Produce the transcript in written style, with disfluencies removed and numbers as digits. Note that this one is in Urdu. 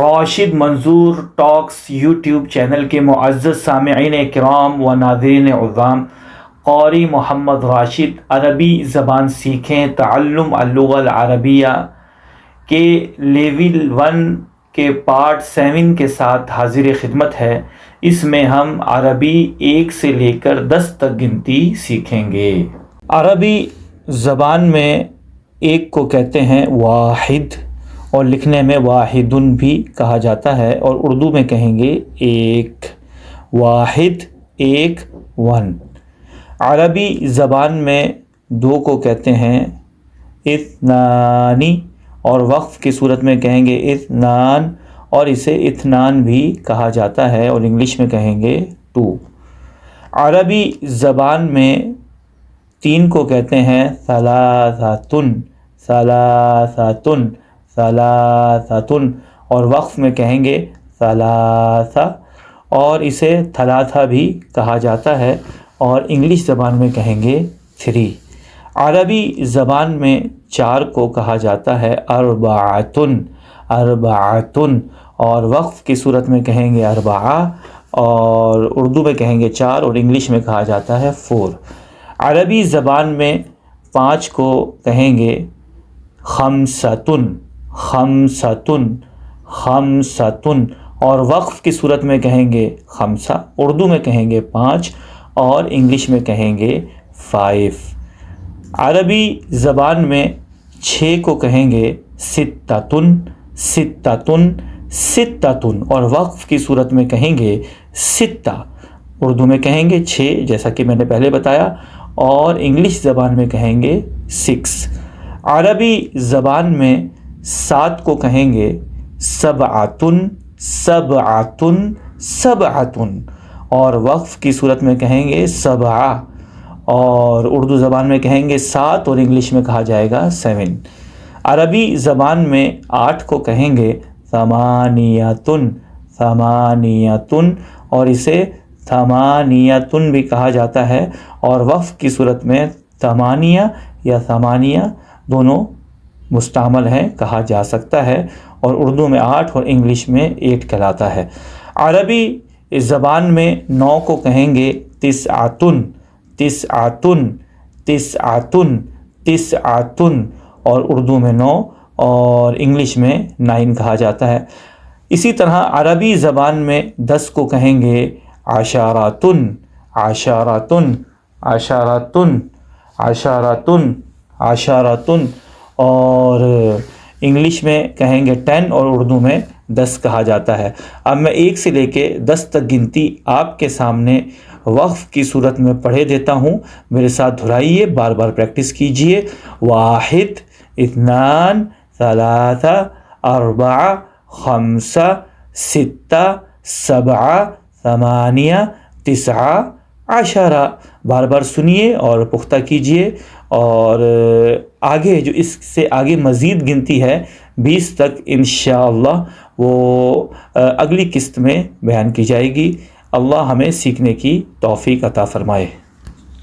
راشد منظور ٹاکس یوٹیوب چینل کے معزز سامعین کرام و ناظرین عظام، قاری محمد راشد عربی زبان سیکھیں تعلم اللغة العربیہ کے لیول 1 کے پارٹ 7 کے ساتھ حاضر خدمت ہے۔ اس میں ہم عربی 1 سے لے کر 10 تک گنتی سیکھیں گے۔ عربی زبان میں 1 کو کہتے ہیں واحد، اور لکھنے میں واحدن بھی کہا جاتا ہے، اور اردو میں کہیں گے 1۔ واحد 1 1۔ عربی زبان میں 2 کو کہتے ہیں اثنانی، اور وقف کی صورت میں کہیں گے اثنان، اور اسے اثنان بھی کہا جاتا ہے، اور انگلش میں کہیں گے 2۔ عربی زبان میں 3 کو کہتے ہیں ثلاثۃن، ثلاثۃن، ثلاثۃن، اور وقف میں کہیں گے ثلاثہ، اور اسے ثلاثہ بھی کہا جاتا ہے، اور انگلش زبان میں کہیں گے 3۔ عربی زبان میں 4 کو کہا جاتا ہے اربعۃن، اربعۃن، اور وقف کی صورت میں کہیں گے اربعہ، اور اردو میں کہیں گے 4، اور انگلش میں کہا جاتا ہے 4۔ عربی زبان میں 5 کو کہیں گے خمسۃن، خمسۃن، خمسۃن، اور وقف کی صورت میں کہیں گے خمسہ، اردو میں کہیں گے 5، اور انگلش میں کہیں گے 5۔ عربی زبان میں 6 کو کہیں گے ستۃن، ستۃن، ستۃن، اور وقف کی صورت میں کہیں گے ستہ، اردو میں کہیں گے 6 جیسا کہ میں نے پہلے بتایا، اور انگلش زبان میں کہیں گے 6۔ عربی زبان میں 7 کو کہیں گے سبعۃن، سبعۃن، سبعۃن، اور وقف کی صورت میں کہیں گے سبعہ، اور اردو زبان میں کہیں گے 7، اور انگلش میں کہا جائے گا 7۔ عربی زبان میں 8 کو کہیں گے ثمانیۃن، ثمانیۃن، اور اسے ثمانیۃن بھی کہا جاتا ہے، اور وقف کی صورت میں ثمانیہ یا ثمانیہ دونوں مستعمل ہیں، کہا جا سکتا ہے، اور اردو میں 8 اور انگلش میں 8 کہلاتا ہے۔ عربی زبان میں 9 کو کہیں گے تسعۃن، تسعۃن، تسعۃن، تسعۃن، اور اردو میں 9 اور انگلش میں 9 کہا جاتا ہے۔ اسی طرح عربی زبان میں 10 کو کہیں گے عشرۃن، عشرۃن، عشرۃن، عشرۃن، عشرۃن، اور انگلش میں کہیں گے 10، اور اردو میں 10 کہا جاتا ہے۔ اب میں 1 سے لے کے 10 تک گنتی آپ کے سامنے وقف کی صورت میں پڑھے دیتا ہوں، میرے ساتھ دہرائیے، بار بار پریکٹس کیجئے۔ واحد، اثنان، ثلاثہ، اربعہ، خمسہ، ستہ، سبعہ، ثمانیہ، تسعہ، عشرہ۔ بار بار سنیے اور پختہ کیجئے، اور آگے جو اس سے آگے مزید گنتی ہے 20 تک انشاءاللہ وہ اگلی قسط میں بیان کی جائے گی۔ اللہ ہمیں سیکھنے کی توفیق عطا فرمائے۔